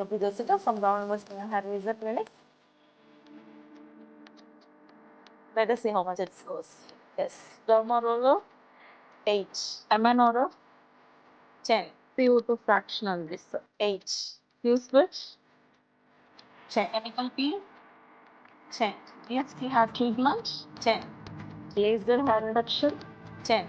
Dr. Jessica from Government Hair Razor Clinic. Let us see how much it goes. Yes. Derma roller, 8. MN roller, 10. CO2 fractional this 8. Fuse switch, 10. Chemical peel, 10. DST hair treatment, 10. Laser hair reduction, 10.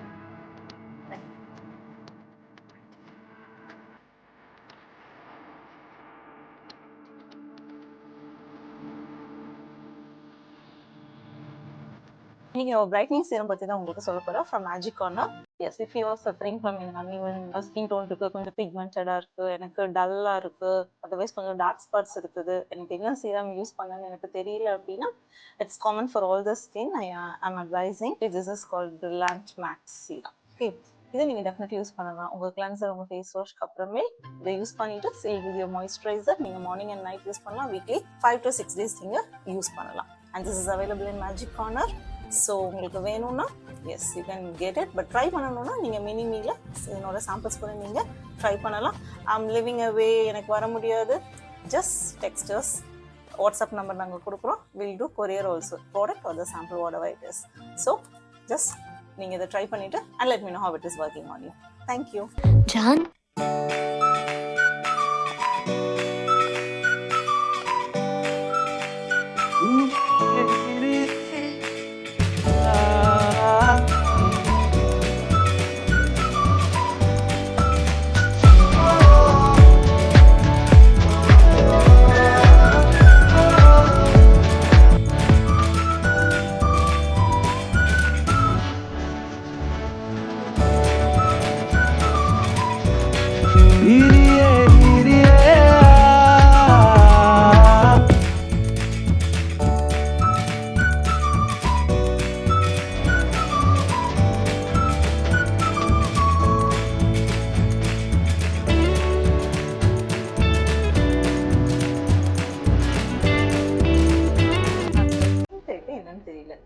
நீங்கள் brightening serum பற்றி தான் உங்களுக்கு சொல்ல போகிறோம் from magic corner. Yes, if you are suffering from uneven skin tone இருக்குது, கொஞ்சம் பிக்மெண்டடாக இருக்குது, எனக்கு டல்லாக இருக்குது, அதர்வைஸ் கொஞ்சம் டார்க் ஸ்பாட்ஸ் இருக்குது, எனக்கு என்ன சீரம் யூஸ் பண்ணணும்னு எனக்கு தெரியல அப்படின்னா, it's common for all the skin. I'm advising this is called brilliant max serum. Okay, இதை நீங்கள் டெஃபினெட்லி யூஸ் பண்ணலாம். உங்கள் கிளென்சர், உங்கள் ஃபேஸ் வாஷ்க்கு அப்புறமே இதை யூஸ் பண்ணிவிட்டு சில் வித் யோர் மாய்ஸ்சரைசர் நீங்கள் மார்னிங் அண்ட் நைட் யூஸ் பண்ணலாம். வீக்லி 5 to 6 days நீங்கள் யூஸ் பண்ணலாம். And this is available in magic corner. So உங்களுக்கு வேணும்னா yes you can get it. But try பண்ணணும்னா நீங்கள் மினிமியில் என்னோட சாம்பிள்ஸ் கூட நீங்கள் ட்ரை பண்ணலாம். ஐம் லிவிங் அவே, எனக்கு வர முடியாது, ஜஸ்ட் டெக்ஸ்டர்ஸ் வாட்ஸ்அப் நம்பர் நாங்கள் கொடுக்குறோம். Will do courier also product or the sample what ever it is. So just நீங்கள் இதை ட்ரை பண்ணிவிட்டு and let me know how it is working on you. Thank you. John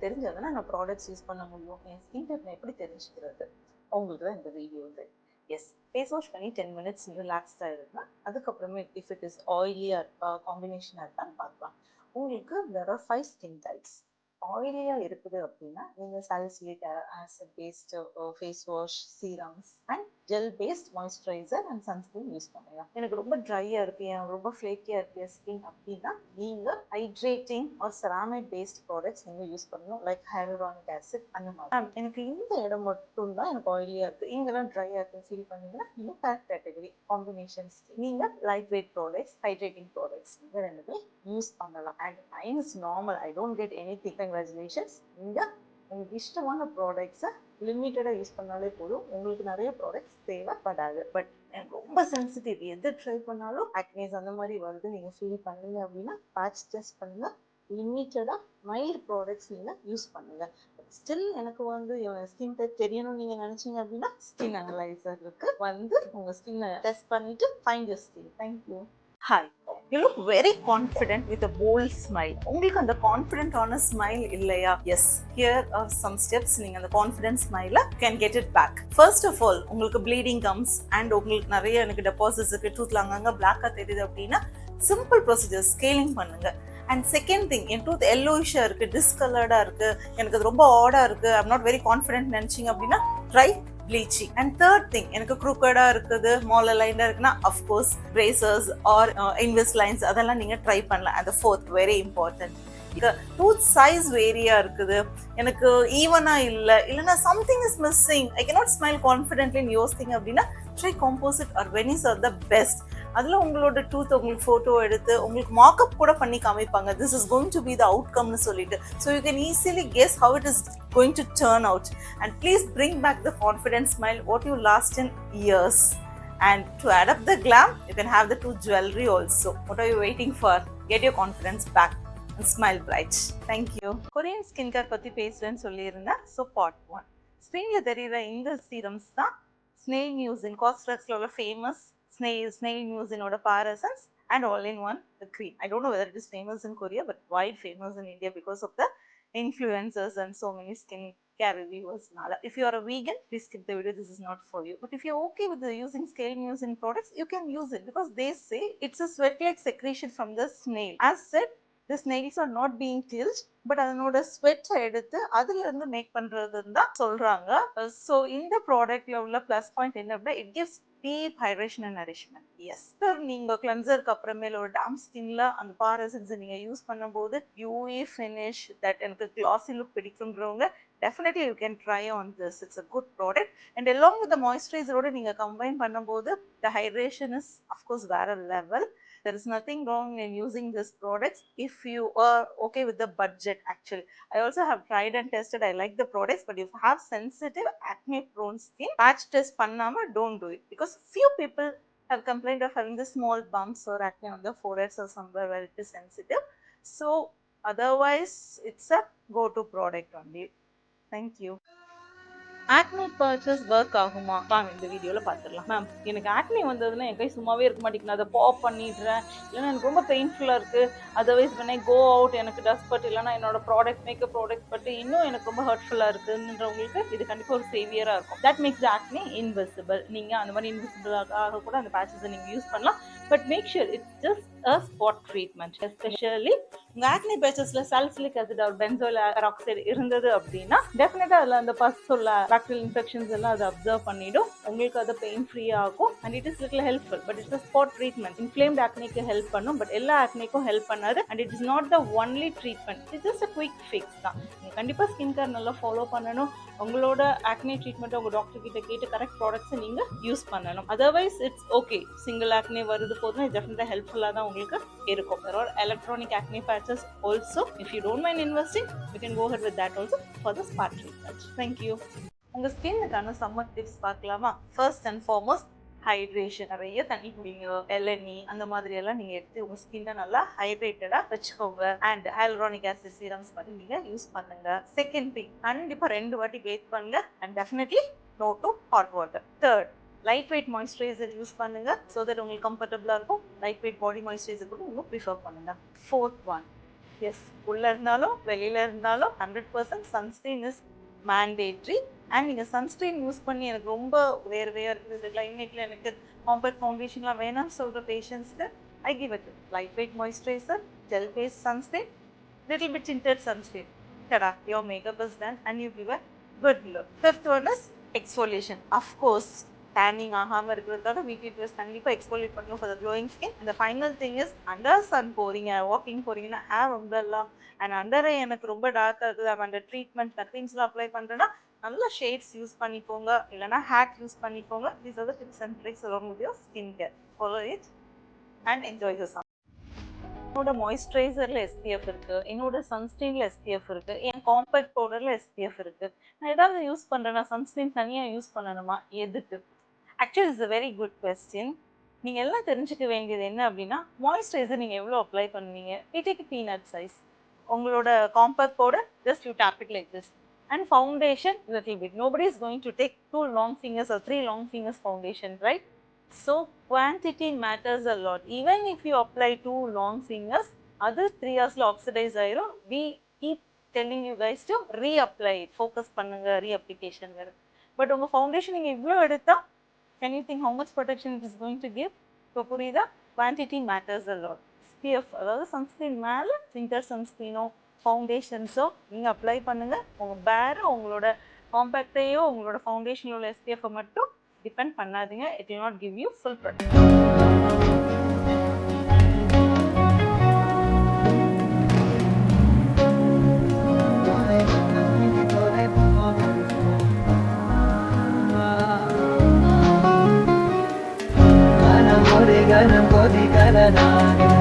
தெரிஞ்சதுன்னா நான் products use பண்ண முடியும். என் skin type நான் எப்படி தெரிஞ்சுக்கிறது, உங்களுக்கு தான் இந்த வீடியோ இது. எஸ், ஃபேஸ் வாஷ் பண்ணி 10 minutes ரிலாக்ஸ்டாக இருந்தால் அதுக்கப்புறமே இஃப் இட் இஸ் ஆயிலியாக இருக்கா, காம்பினேஷனாக இருக்கான்னு பார்க்கலாம். உங்களுக்கு வேற 5 ஸ்கின் டைப்ஸ். ஆயிலியாக இருக்குது அப்படின்னா நீங்கள் salicylic acid based face wash, serums and gel based moisturiser and sunscreen use பண்ணலாம். எனக்கு ரொம்ப ட்ரையாக இருக்கு, எனக்கு ரொம்ப ஃப்ளேக்கியாக இருக்கு ஸ்கின் அப்படின்னா நீங்கள் hydrating or ceramide based products நீங்கள் யூஸ் பண்ணணும், லைக் ஹைலூரானிக் ஆசிட் அந்த மாதிரி. எனக்கு இந்த இடம் மட்டும் தான் எனக்கு ஆயிலியாக இருக்குது, இங்கெல்லாம் ட்ரையாக இருக்குன்னு ஃபீல் பண்ணீங்கன்னா நீங்கள் தேர்ட் கேட்டகரி காம்பினேஷன்ஸ் நீங்கள் light weight products, hydrating products நீங்கள் ரெண்டுமே யூஸ் பண்ணலாம். And mine is normal, I don't get any thing. Congratulations, நீங்கள் உங்களுக்கு இஷ்டமான ப்ராடக்ட்ஸை லிமிட்டடாக யூஸ் பண்ணாலே போதும், உங்களுக்கு நிறைய ப்ராடக்ட்ஸ் தேவைப்படாது. பட் எனக்கு ரொம்ப சென்சிட்டிவ், எது ட்ரை பண்ணாலும் ஆக்னேஸ் அந்த மாதிரி வருது நீங்கள் ஃபீல் பண்ணுங்க அப்படின்னா பேட்ச் டெஸ்ட் பண்ணுங்க, லிமிட்டடாக மைல்டு ப்ராடக்ட்ஸ் நீங்கள் யூஸ் பண்ணுங்க. ஸ்டில் எனக்கு வந்து ஸ்கின் டைப் தெரியணும்னு நீங்கள் நினச்சிங்க அப்படின்னா ஸ்கின் அனலைசர் இருக்கு, வந்து உங்கள் ஸ்கின்னை டெஸ்ட் பண்ணிட்டு find your skin. Thank you. Hi, you look very confident with a bold smile. உங்களுக்கு அந்த கான்ஃபிடென்டான ஸ்மைல் இல்லையா? Yes, here are some steps. நீங்க அந்த கான்ஃபிடென்ட் ஸ்மைலை can get it back. First of all, உங்களுக்கு bleeding comes and உங்களுக்கு நிறைய எனக்கு டெபாசிட்ஸ் இருக்கு, டூத்ல அங்கங்க பிளாக்கா தெரியுது அப்படின்னா சிம்பிள் ப்ரொசீஜர் ஸ்கேலிங் பண்ணுங்க. அண்ட் செகண்ட் திங், என் டூத் எல்லோயிஷா இருக்கு, டிஸ்கலர்டா இருக்கு, எனக்கு அது ரொம்ப ஆடா இருக்கு, ஐம் நாட் வெரி கான்ஃபிடென்ட் நினைச்சிங்க அப்படின்னா try bleaching. And third thing, எனக்கு க்ரூக்கடா இருக்குது, மால் லைனா இருக்குன்னா of course braces or Invisaligns அதெல்லாம் நீங்க ட்ரை பண்ணலாம். And fourth very important, tooth size வேரியா இருக்குது, எனக்கு ஈவனா இல்லைன்னா something is missing, I cannot smile கான்ஃபிடென்ட்லின்னு யோசிங்க அப்படின்னா try composite R veneers are the best. அதில் உங்களோட டூத் உங்களுக்கு ஃபோட்டோ எடுத்து உங்களுக்கு மார்க்அப் கூட பண்ணி காமிப்பாங்க, this is going to be the அவுட்கம்னு சொல்லிட்டு. So you can easily guess how it is going to turn out. And please bring back the confident smile what you lost in years. And to add up the glam, you can have the tooth jewelry also. What are you waiting for? Get your confidence back and smile bright. Thank you. Korean skincare பத்தி பேசுறேன்னு சொல்லியிருந்தேன். So part 1, ஸ்க்ரீன்ல தெரியுற இந்த serums தான் snail mucin, காஸ்ட்ரக்ஸ்ல உள்ள famous snail மியூசினோட Paressence and all-in-one cream. I don't know whether it is famous in Korea, but wide famous in India because of the influencers and so many skin care reviewers. If you are a vegan, please skip the video. This is not for you. But if you're okay with using scaling using products, you can use it because they say it's a sweat-like secretion from the snail. As said, the snails are not being killed, but அதனோட sweat எடுத்து அதுல இருந்து make பண்றதுன்னு தான் சொல்றாங்க. So இந்த ப்ராடக்ட்ல உள்ள plus point என்ன அப்படின்னா, it gives deep hydration and nourishment. Yes sir, நீங்க கிளென்சருக்கு அப்புறமேல ஒரு டாம் ஸ்கின்ல அந்த பார் எசன்ஸ் நீங்க யூஸ் பண்ணும்போது யூவி ஃபினிஷ் தட் எனக்கு கிளாஸி லுக் பிடிக்குங்கிறவங்க definitely you can try on this. It's a good product, and along with the moisturizer ஓட நீங்க combine பண்ணும்போது the hydration is of course வேற level. There is nothing wrong in using this product if you are okay with the budget. Actually, I also have tried and tested. I like the products, but if you have sensitive acne prone skin, patch test பண்ணாம don't do it, because few people have complained of having the small bumps or acne on the foreheads or somewhere where it is sensitive. So otherwise it's a go-to product only. Thank you. Acne purchase work ஆகுமா? இந்த வீடியோவில் பார்த்துடலாம். Ma'am, எனக்கு ஆக்னி வந்ததுன்னா என் கை சும்மாவே இருக்க மாட்டேங்குது, அதை பாப் பண்ணிடுறேன், இல்லைன்னா எனக்கு ரொம்ப பெயின்ஃபுல்லாக இருக்குது. Otherwise when I go out எனக்கு டஸ்ட் பட்டு இல்லைன்னா என்னோட ப்ராடக்ட் மேக்கப் ப்ராடக்ட் பட்டு இன்னும் எனக்கு ரொம்ப ஹர்ட்ஃபுல்லாக இருக்குன்றவங்களுக்கு இது கண்டிப்பாக ஒரு சேவியராக இருக்கும். That makes the acne invisible. நீங்கள் அந்த மாதிரி இன்விசிபிளாக கூட அந்த பேச்சஸை நீங்கள் யூஸ் பண்ணலாம். But make sure it's just a spot treatment. Especially உங்க ஆக்னி பேச்சஸ்ல sulphuric acid or benzoyl peroxide இருந்தது அப்படின்னா டெஃபினட்டா அதுல அந்த பஸ்ல பாக்டீரியல் இன்ஃபெக்ஷன்ஸ் எல்லாம் அதை அப்சர்வ் பண்ணிடும். உங்களுக்கு அது பெயின் ஃப்ரீயா ஆகும் and it is little helpful. But it's spot treatment. Inflamed ஆக்னிக்கு ஹெல்ப் பண்ணும், பட் எல்லா ஆக்னிக்கும் ஹெல்ப் பண்ணாது. And it is not the only treatment. It's just a quick fix தான். நீங்க கண்டிப்பா ஸ்கின் கேர் நல்லா ஃபாலோ பண்ணணும். உங்களோட ஆக்னி ட்ரீட்மெண்ட் உங்க டாக்டர் கிட்ட கேட்டு கரெக்ட் ப்ராடக்ட்ஸை நீங்க யூஸ் பண்ணணும். அதர்வைஸ் இட்ஸ் ஓகே, சிங்கிள் ஆக்னி வருது போதும், இது டெஃபினட்டா ஹெல்ப்ஃபுல்லா தான் உங்களுக்கு இருக்கும். There are electronic acne patches also. If you don't mind investing, you can go ahead with that also for the spot treatment. Thank you. உங்க ஸ்கின்னுக்கான சம்மர் டிப்ஸ் பார்க்கலாமா? First and foremost hydration. நிறைய தண்ணி குடிங்க, இளநீ அந்த மாதிரி எல்லாம் நீங்க எடுத்து உங்க ஸ்கின்னை நல்லா ஹைட்ரேட்டடா வச்சுக்கோங்க. அண்ட் ஹைலூரானிக் ஆசிட் சீரம்ஸ் பண்ணி நீங்க யூஸ் பண்ணுங்க. செகண்ட் திங், கண்டிப்பா 2 வாட்டி பேத் பண்ணுங்க and definitely no to hot water. Third, light wait moisturiser use பண்ணுங்க, ஸோ தட் உங்களுக்கு கம்ஃபர்டபுளாக இருக்கும். லைட் வெயிட் பாடி மாய்ஸ்சரைசர் கூட உங்களுக்கு ப்ரிஃபர் பண்ணுங்க. ஃபோர்த் ஒன், எஸ், உள்ள இருந்தாலும் வெளியில இருந்தாலும் 100% சன்ஸ்கிரீன் இஸ் மேண்டேட்ரி. அண்ட் நீங்கள் சன்ஸ்கிரீன் யூஸ் பண்ணி எனக்கு ரொம்ப வேர்வையாக இருக்குது, கிளைமேட்டில் எனக்கு காம்பேக்ட் ஃபவுண்டேஷன்லாம் வேணாம்னு சொல்கிற பேஷண்ட்ஸ்க்கு I give it light weight moisturiser, gel based sunscreen, little bit tinted sunscreen. Tada, your makeup is done and you give a good look. Fifth one is exfoliation. Of course, tanning ஆகாமல் இருக்கிறதுக்காக weekly thrice கண்டிப்பாக exfoliate பண்ணணும் for the glowing skin. இந்த final thing is under sun போகிறீங்க, walking போகிறீங்கன்னா have umbrella. And அண்டரை எனக்கு ரொம்ப டார்க்காக இருக்குது, அந்த ட்ரீட்மெண்ட் கட்டிங்ஸ்லாம் அப்ளை பண்ணுறேன்னா நல்ல ஷேட்ஸ் யூஸ் பண்ணிக்கோங்க, இல்லைனா ஹேக் யூஸ் பண்ணிக்கோங்க. These are the tips and tricks along with your skin care. Follow it and enjoy your summer. என்னோட மாய்ஸ்சரைசரில் SPF இருக்குது, என்னோட சன்ஸ்க்ரீனில் SPF இருக்குது, என் காம்பேக்ட் பவுடரில் SPF இருக்குது. நான் ஏதாவது யூஸ் பண்ணுறேன்னா சன்ஸ்க்ரீன் தனியாக யூஸ் பண்ணணுமா? எதுக்கு? Actually it's a very good question. நீங்கள் எல்லாம் தெரிஞ்சுக்க வேண்டியது என்ன அப்படின்னா, மாய்ஸ்சரைசர் நீங்கள் எவ்வளோ அப்ளை பண்ணுவீங்க? We take peanut size. உங்களோட compact powder just you tap it like this. And foundation little bit. Nobody is going to take 2 long fingers or 3 long fingers foundation, right? So quantity matters a lot. Even if you apply 2 long fingers, other 3 hours oxidize ஆயிரும். We keep telling you guys to reapply it. Focus பண்ணுங்க reapplication வேறு. But உங்கள் foundation நீங்கள் இவ்வளோ எடுத்தா, can you think how much protection it is going to give? இப்போ புரியுதா? Quantity matters a lot. SPF, அதாவது சன்ஸ்க்ரீன் மேலே tinted சன்ஸ்க்ரீனோ ஃபவுண்டேஷன்ஸோ நீங்கள் அப்ளை பண்ணுங்கள். உங்கள் பேரை உங்களோட காம்பேக்டையோ உங்களோட ஃபவுண்டேஷனில் உள்ள SPF மட்டும் டிபெண்ட் பண்ணாதீங்க. It will not give you full protection. ganam kodi kanana